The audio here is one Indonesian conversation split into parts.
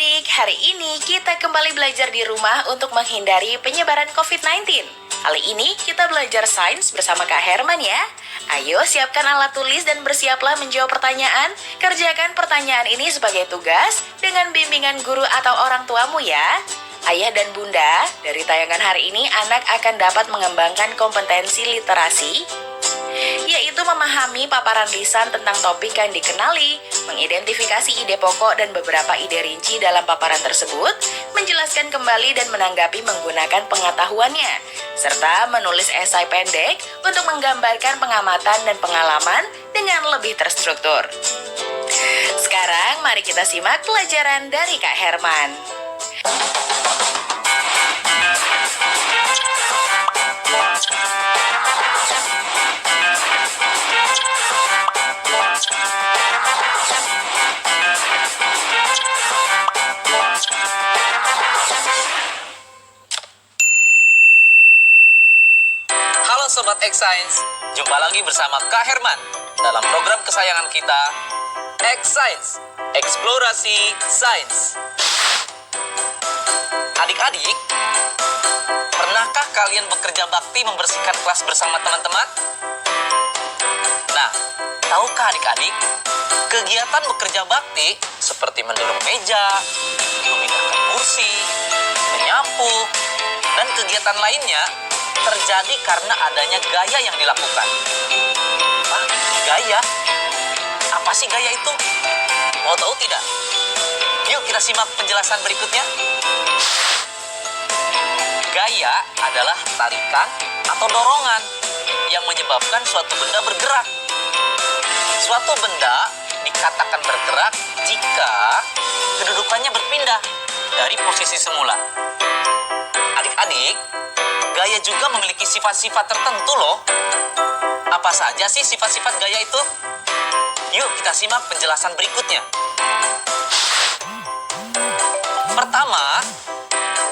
adik-adik, hari ini kita kembali belajar di rumah untuk menghindari penyebaran COVID-19. Kali ini kita belajar sains bersama Kak Herman ya. Ayo siapkan alat tulis dan bersiaplah menjawab pertanyaan. Kerjakan pertanyaan ini sebagai tugas dengan bimbingan guru atau orang tuamu ya. Ayah dan bunda, dari tayangan hari ini anak akan dapat mengembangkan kompetensi literasi, yaitu memahami paparan lisan tentang topik yang dikenali, mengidentifikasi ide pokok dan beberapa ide rinci dalam paparan tersebut, menjelaskan kembali dan menanggapi menggunakan pengetahuannya, serta menulis esai pendek untuk menggambarkan pengamatan dan pengalaman dengan lebih terstruktur. Sekarang mari kita simak pelajaran dari Kak Herman. Halo Sobat X-Science, jumpa lagi bersama Kak Herman dalam program kesayangan kita, X-Science, Eksplorasi Sains. Adik-adik, pernahkah kalian bekerja bakti membersihkan kelas bersama teman-teman? Nah, tahukah adik-adik, kegiatan bekerja bakti seperti mendorong meja, memindahkan kursi, menyapu, dan kegiatan lainnya terjadi karena adanya gaya yang dilakukan. Gaya? Apa sih gaya itu? Mau tahu tidak? Yuk kita simak penjelasan berikutnya. Gaya adalah tarikan atau dorongan yang menyebabkan suatu benda bergerak. Suatu benda dikatakan bergerak jika kedudukannya berpindah dari posisi semula. Adik-adik, gaya juga memiliki sifat-sifat tertentu loh. Apa saja sih sifat-sifat gaya itu? Yuk kita simak penjelasan berikutnya. Pertama,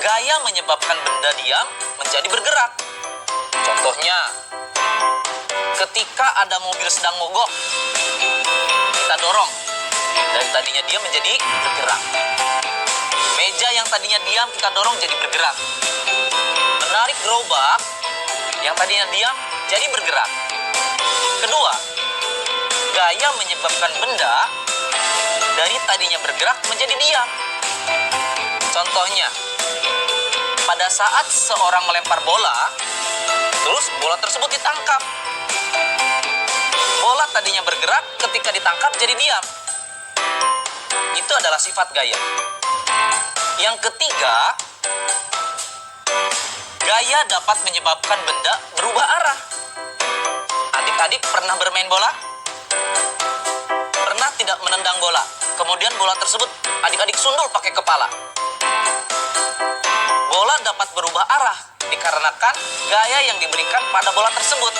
gaya menyebabkan benda diam menjadi bergerak. Contohnya, ketika ada mobil sedang mogok, kita dorong. Dari tadinya diam menjadi bergerak. Meja yang tadinya diam kita dorong jadi bergerak. Menarik gerobak yang tadinya diam jadi bergerak. Kedua, gaya menyebabkan benda dari tadinya bergerak menjadi diam. Contohnya, pada saat seorang melempar bola, terus bola tersebut ditangkap. Bola tadinya bergerak, ketika ditangkap jadi diam. Itu adalah sifat gaya. Yang ketiga, gaya dapat menyebabkan benda berubah arah. Adik-adik pernah bermain bola? Pernah tidak menendang bola? Kemudian bola tersebut adik-adik sundul pakai kepala. Bola dapat berubah arah dikarenakan gaya yang diberikan pada bola tersebut.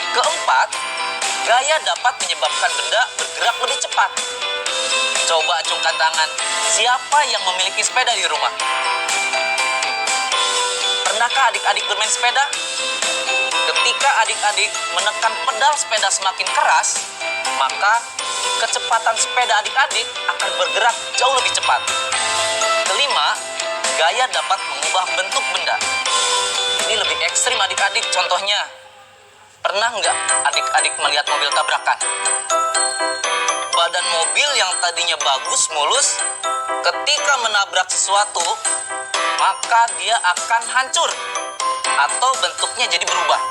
Keempat, gaya dapat menyebabkan benda bergerak lebih cepat. Coba acungkan tangan, siapa yang memiliki sepeda di rumah? Pernahkah adik-adik bermain sepeda? Ketika adik-adik menekan pedal sepeda semakin keras, maka kecepatan sepeda adik-adik akan bergerak jauh lebih cepat. Kelima, gaya dapat mengubah bentuk benda. Ini lebih ekstrim adik-adik, contohnya, pernah nggak adik-adik melihat mobil tabrakan? Badan mobil yang tadinya bagus, mulus, ketika menabrak sesuatu, maka dia akan hancur atau bentuknya jadi berubah.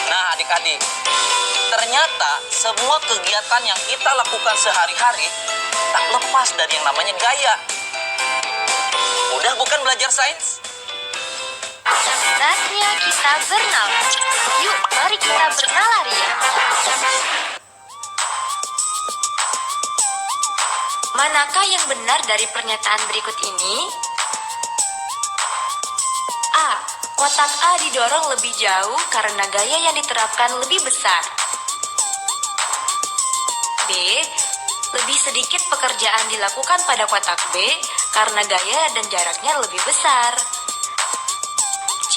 Nah adik-adik, ternyata semua kegiatan yang kita lakukan sehari-hari tak lepas dari yang namanya gaya. Udah bukan belajar sains? Saatnya kita bernalar. Yuk, mari kita bernalar ya. Manakah yang benar dari pernyataan berikut ini? A. Kotak A didorong lebih jauh karena gaya yang diterapkan lebih besar. B. Lebih sedikit pekerjaan dilakukan pada kotak B karena gaya dan jaraknya lebih besar. C.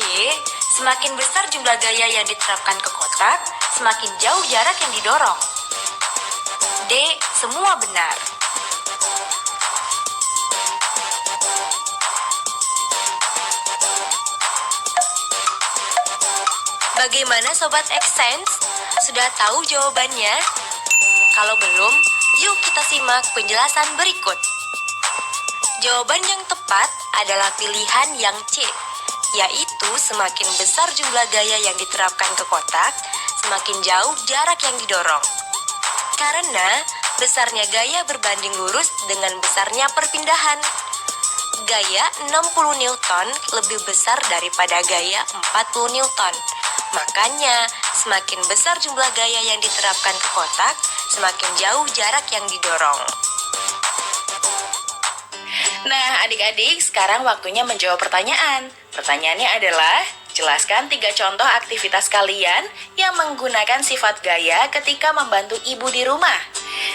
Semakin besar jumlah gaya yang diterapkan ke kotak, semakin jauh jarak yang didorong. D. Semua benar. Bagaimana Sobat Xsense? Sudah tahu jawabannya? Kalau belum, yuk kita simak penjelasan berikut. Jawaban yang tepat adalah pilihan yang C, yaitu semakin besar jumlah gaya yang diterapkan ke kotak, semakin jauh jarak yang didorong. Karena besarnya gaya berbanding lurus dengan besarnya perpindahan. Gaya 60 Newton lebih besar daripada gaya 40 Newton. Makanya, semakin besar jumlah gaya yang diterapkan ke kotak, semakin jauh jarak yang didorong. Nah, adik-adik, sekarang waktunya menjawab pertanyaan. Pertanyaannya adalah, jelaskan 3 contoh aktivitas kalian yang menggunakan sifat gaya ketika membantu ibu di rumah.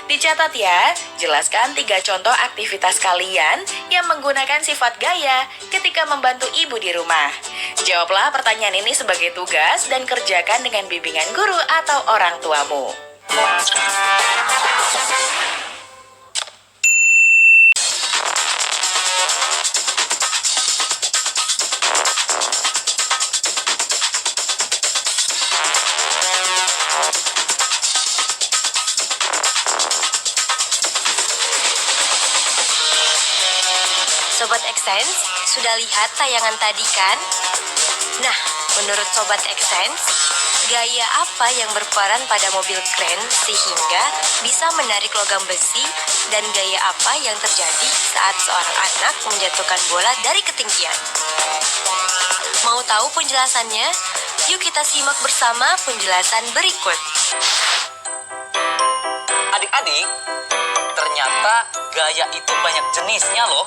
Dicatat ya, jelaskan 3 contoh aktivitas kalian yang menggunakan sifat gaya ketika membantu ibu di rumah. Jawablah pertanyaan ini sebagai tugas dan kerjakan dengan bimbingan guru atau orang tuamu. Sobat Xsense, sudah lihat tayangan tadi kan? Nah, menurut Sobat Xsense, gaya apa yang berperan pada mobil kren sehingga bisa menarik logam besi dan gaya apa yang terjadi saat seorang anak menjatuhkan bola dari ketinggian? Mau tahu penjelasannya? Yuk kita simak bersama penjelasan berikut. Adik-adik, ternyata gaya itu banyak jenisnya loh.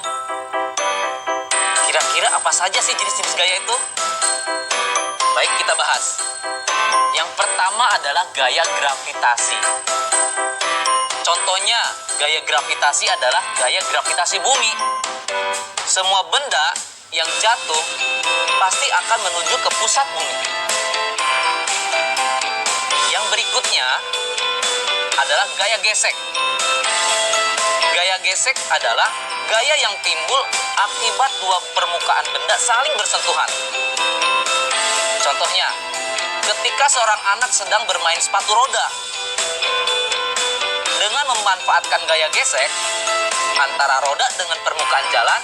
Kira-kira apa saja sih jenis-jenis gaya itu? Baik, kita bahas. Yang pertama adalah gaya gravitasi. Contohnya, gaya gravitasi adalah gaya gravitasi bumi. Semua benda yang jatuh pasti akan menuju ke pusat bumi. Yang berikutnya adalah gaya gesek. Gaya gesek adalah gaya yang timbul akibat dua permukaan benda saling bersentuhan. Contohnya, ketika seorang anak sedang bermain sepatu roda. Dengan memanfaatkan gaya gesek antara roda dengan permukaan jalan,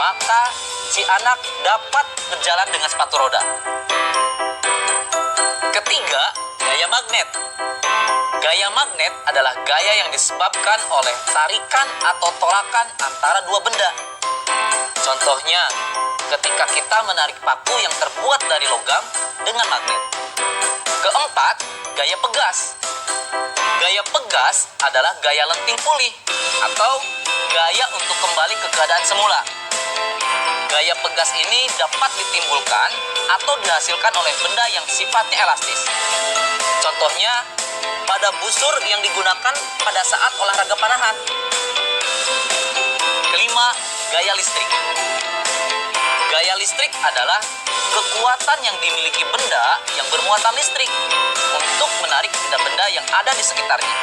maka si anak dapat berjalan dengan sepatu roda. Ketiga, gaya magnet. Gaya magnet adalah gaya yang disebabkan oleh tarikan atau tolakan antara dua benda. Contohnya, ketika kita menarik paku yang terbuat dari logam dengan magnet. Keempat, gaya pegas. Gaya pegas adalah gaya lenting pulih atau gaya untuk kembali ke keadaan semula. Gaya pegas ini dapat ditimbulkan atau dihasilkan oleh benda yang sifatnya elastis. Contohnya, pada busur yang digunakan pada saat olahraga panahan. Kelima, gaya listrik. Gaya listrik adalah kekuatan yang dimiliki benda yang bermuatan listrik untuk menarik benda-benda yang ada di sekitarnya.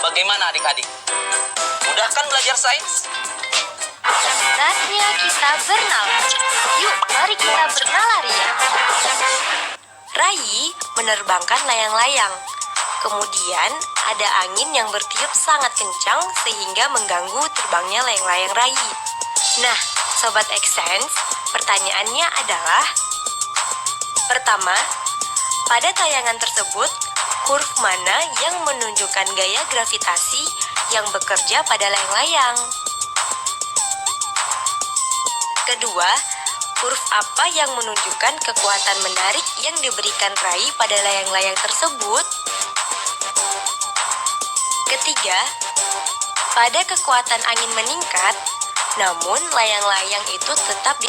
Bagaimana adik-adik? Mudah kan belajar sains? Saatnya kita bernalar. Yuk, mari kita bernalar ya. Rai menerbangkan layang-layang. Kemudian ada angin yang bertiup sangat kencang sehingga mengganggu terbangnya layang-layang Rai. Nah, Sobat Xsense, pertanyaannya adalah: pertama, pada tayangan tersebut, huruf mana yang menunjukkan gaya gravitasi yang bekerja pada layang-layang? Kedua, huruf apa yang menunjukkan kekuatan menarik yang diberikan Rai pada layang-layang tersebut? Ketiga, pada kekuatan angin meningkat, namun layang-layang itu tetap di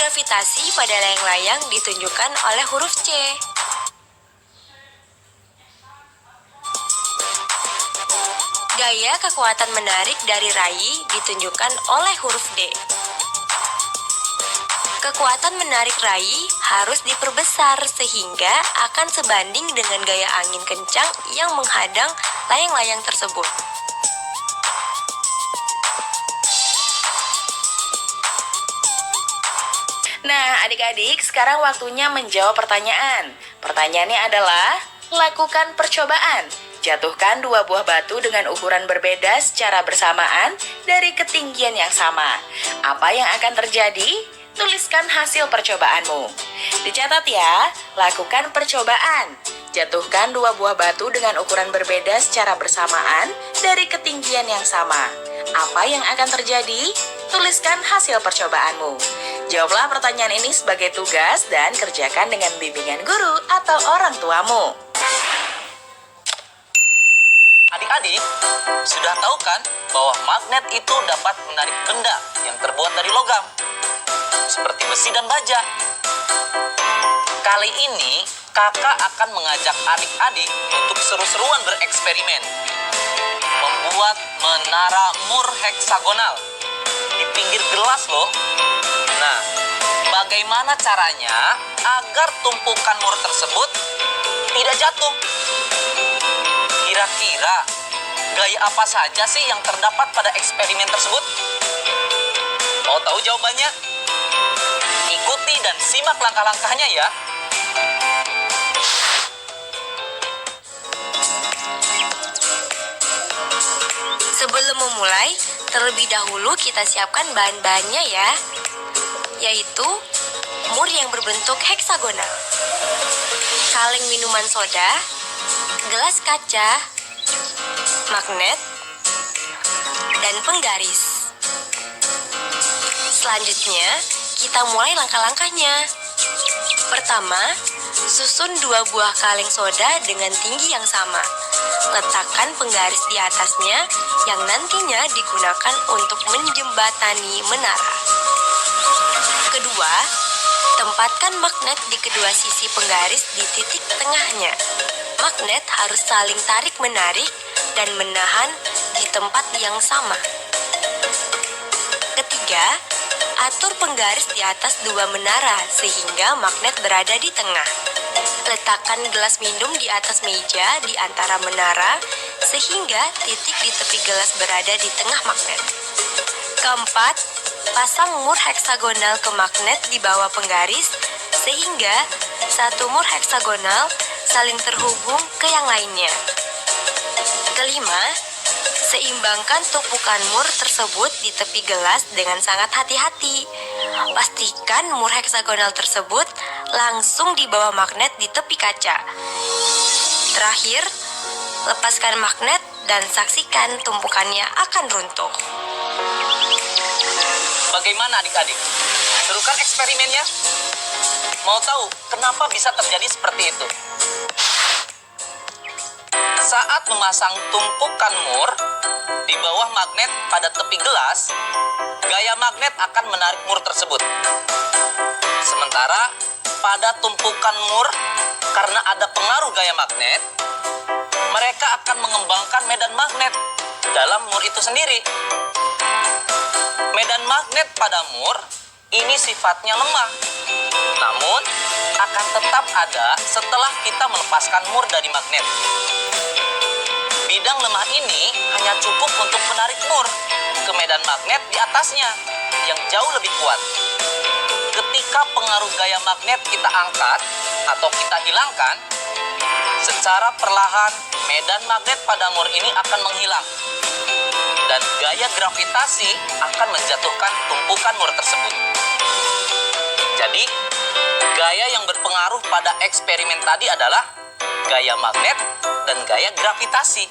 gravitasi pada layang-layang ditunjukkan oleh huruf C. Gaya kekuatan menarik dari rai ditunjukkan oleh huruf D. Kekuatan menarik rai harus diperbesar sehingga akan sebanding dengan gaya angin kencang yang menghadang layang-layang tersebut. Nah, adik-adik, sekarang waktunya menjawab pertanyaan. Pertanyaannya adalah, lakukan percobaan. Jatuhkan 2 buah batu dengan ukuran berbeda secara bersamaan dari ketinggian yang sama. Apa yang akan terjadi? Tuliskan hasil percobaanmu. Dicatat ya, lakukan percobaan. Jatuhkan 2 buah batu dengan ukuran berbeda secara bersamaan dari ketinggian yang sama. Apa yang akan terjadi? Tuliskan hasil percobaanmu. Jawablah pertanyaan ini sebagai tugas dan kerjakan dengan bimbingan guru atau orang tuamu. Adik-adik, sudah tahu kan bahwa magnet itu dapat menarik benda yang terbuat dari logam, seperti besi dan baja. Kali ini, kakak akan mengajak adik-adik untuk seru-seruan bereksperimen. Membuat menara mur heksagonal di pinggir gelas loh. Nah, bagaimana caranya agar tumpukan mur tersebut tidak jatuh? Kira-kira gaya apa saja sih yang terdapat pada eksperimen tersebut? Mau tahu jawabannya? Ikuti dan simak langkah-langkahnya ya. Sebelum memulai, terlebih dahulu kita siapkan bahan-bahannya ya, yaitu mur yang berbentuk heksagonal, kaleng minuman soda, gelas kaca, magnet, dan penggaris. Selanjutnya, kita mulai langkah-langkahnya. Pertama, susun 2 buah kaleng soda dengan tinggi yang sama. Letakkan penggaris di atasnya yang nantinya digunakan untuk menjembatani menara. Kedua, tempatkan magnet di kedua sisi penggaris di titik tengahnya. Magnet harus saling tarik-menarik dan menahan di tempat yang sama. Ketiga, atur penggaris di atas 2 menara sehingga magnet berada di tengah. Letakkan gelas minum di atas meja di antara menara sehingga titik di tepi gelas berada di tengah magnet. Keempat, pasang mur heksagonal ke magnet di bawah penggaris sehingga satu mur heksagonal saling terhubung ke yang lainnya. Kelima, seimbangkan tumpukan mur tersebut di tepi gelas dengan sangat hati-hati. Pastikan mur heksagonal tersebut langsung di bawah magnet di tepi kaca. Terakhir, lepaskan magnet dan saksikan tumpukannya akan runtuh. Bagaimana adik-adik? Seru kan eksperimennya? Mau tahu kenapa bisa terjadi seperti itu? Saat memasang tumpukan mur di bawah magnet pada tepi gelas, gaya magnet akan menarik mur tersebut. Sementara pada tumpukan mur, karena ada pengaruh gaya magnet, mereka akan mengembangkan medan magnet dalam mur itu sendiri. Medan magnet pada mur ini sifatnya lemah, namun akan tetap ada setelah kita melepaskan mur dari magnet. Bidang lemah ini hanya cukup untuk menarik mur ke medan magnet di atasnya yang jauh lebih kuat. Ketika pengaruh gaya magnet kita angkat atau kita hilangkan, secara perlahan medan magnet pada mur ini akan menghilang dan gaya gravitasi akan menjatuhkan tumpukan mur tersebut. Jadi, gaya yang berpengaruh pada eksperimen tadi adalah gaya magnet dan gaya gravitasi.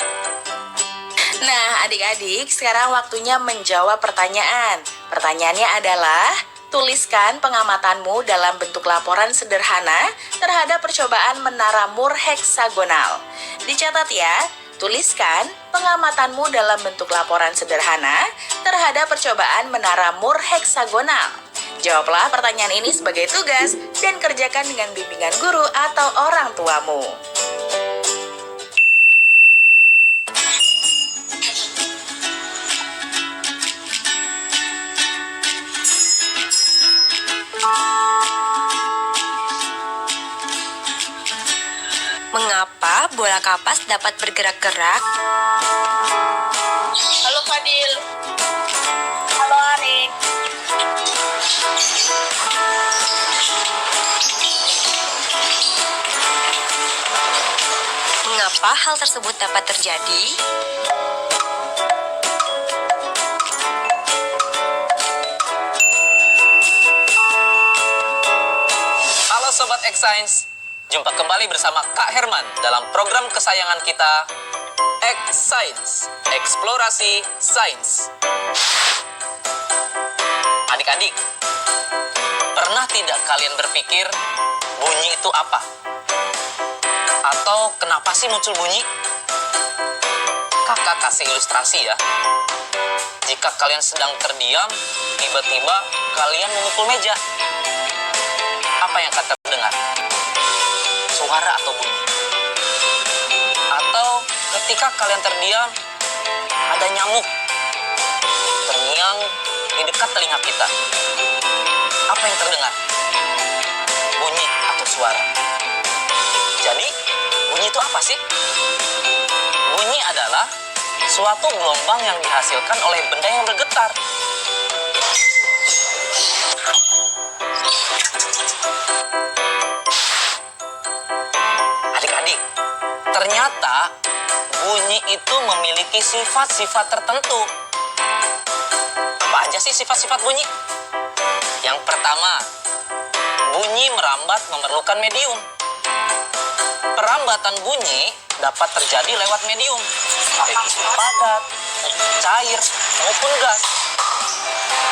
Nah, adik-adik, sekarang waktunya menjawab pertanyaan. Pertanyaannya adalah, tuliskan pengamatanmu dalam bentuk laporan sederhana terhadap percobaan menara mur heksagonal. Dicatat ya, tuliskan pengamatanmu dalam bentuk laporan sederhana terhadap percobaan menara mur heksagonal. Jawablah pertanyaan ini sebagai tugas dan kerjakan dengan bimbingan guru atau orang tuamu. Mengapa bola kapas dapat bergerak-gerak? Halo Fadil. Halo Arik. Mengapa hal tersebut dapat terjadi? Halo Sobat X-Science, jumpa kembali bersama Kak Herman dalam program kesayangan kita, X-Science, Eksplorasi Sains. Adik-adik, pernah tidak kalian berpikir bunyi itu apa? Atau kenapa sih muncul bunyi? Kakak kasih ilustrasi ya. Jika kalian sedang terdiam, tiba-tiba kalian memukul meja. Apa yang akan terdengar? Suara atau bunyi? Atau ketika kalian terdiam, ada nyamuk terngiang di dekat telinga kita. Apa yang terdengar? Bunyi atau suara? Jadi, bunyi itu apa sih? Bunyi adalah suatu gelombang yang dihasilkan oleh benda yang bergetar. Adik-adik, ternyata bunyi itu memiliki sifat-sifat tertentu. Apa aja sih sifat-sifat bunyi? Yang pertama, bunyi merambat memerlukan medium. Perambatan bunyi dapat terjadi lewat medium, baik itu padat, cair, maupun gas.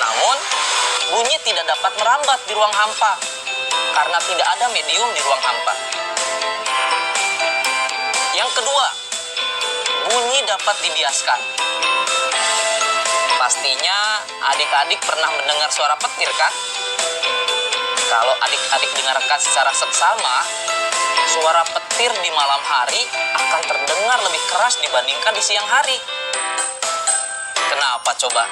Namun, bunyi tidak dapat merambat di ruang hampa karena tidak ada medium di ruang hampa. Yang kedua, bunyi dapat dibiaskan. Pastinya adik-adik pernah mendengar suara petir kan? Kalau adik-adik dengarkan secara seksama, suara petir di malam hari akan terdengar lebih keras dibandingkan di siang hari. Kenapa coba?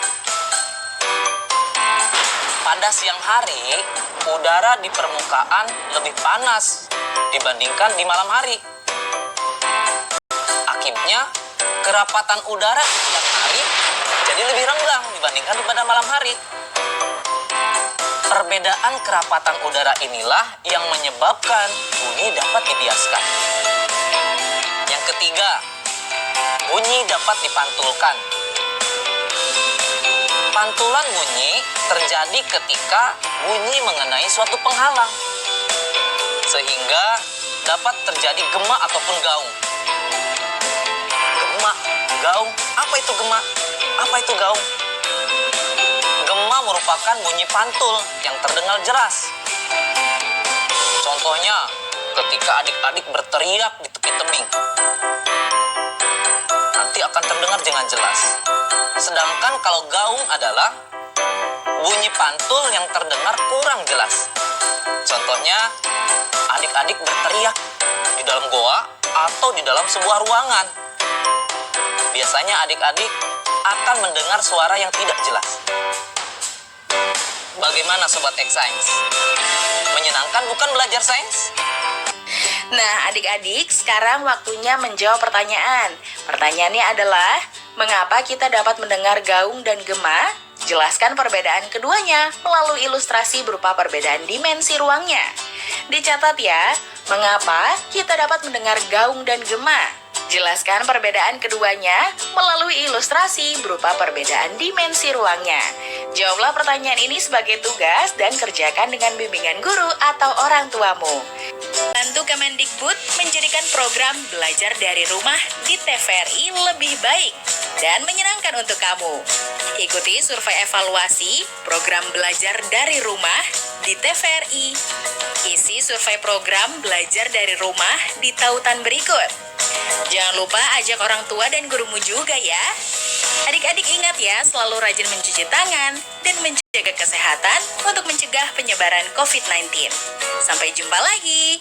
Pada siang hari, udara di permukaan lebih panas dibandingkan di malam hari. Akibatnya, kerapatan udara di siang hari jadi lebih renggang dibandingkan pada malam hari. Perbedaan kerapatan udara inilah yang menyebabkan bunyi dapat dibiaskan. Yang ketiga, bunyi dapat dipantulkan. Pantulan bunyi terjadi ketika bunyi mengenai suatu penghalang, sehingga dapat terjadi gema ataupun gaung. Gema, gaung, apa itu gema? Apa itu gaung? Gema merupakan bunyi pantul yang terdengar jelas. Contohnya, ketika adik-adik berteriak di tepi tebing, nanti akan terdengar dengan jelas. Sedangkan kalau gaung adalah bunyi pantul yang terdengar kurang jelas. Contohnya, adik-adik berteriak di dalam goa atau di dalam sebuah ruangan. Biasanya adik-adik akan mendengar suara yang tidak jelas. Bagaimana Sobat X-Science? Menyenangkan bukan belajar sains? Nah, adik-adik, sekarang waktunya menjawab pertanyaan. Pertanyaannya adalah, mengapa kita dapat mendengar gaung dan gema? Jelaskan perbedaan keduanya melalui ilustrasi berupa perbedaan dimensi ruangnya. Dicatat ya, mengapa kita dapat mendengar gaung dan gema? Jelaskan perbedaan keduanya melalui ilustrasi berupa perbedaan dimensi ruangnya. Jawablah pertanyaan ini sebagai tugas dan kerjakan dengan bimbingan guru atau orang tuamu. Bantu Kemendikbud menjadikan program belajar dari rumah di TVRI lebih baik dan menyenangkan untuk kamu. Ikuti survei evaluasi program belajar dari rumah di TVRI. Isi survei program belajar dari rumah di tautan berikut. Jangan lupa ajak orang tua dan gurumu juga ya. Adik-adik ingat ya, selalu rajin mencuci tangan dan menjaga kesehatan untuk mencegah penyebaran COVID-19. Sampai jumpa lagi.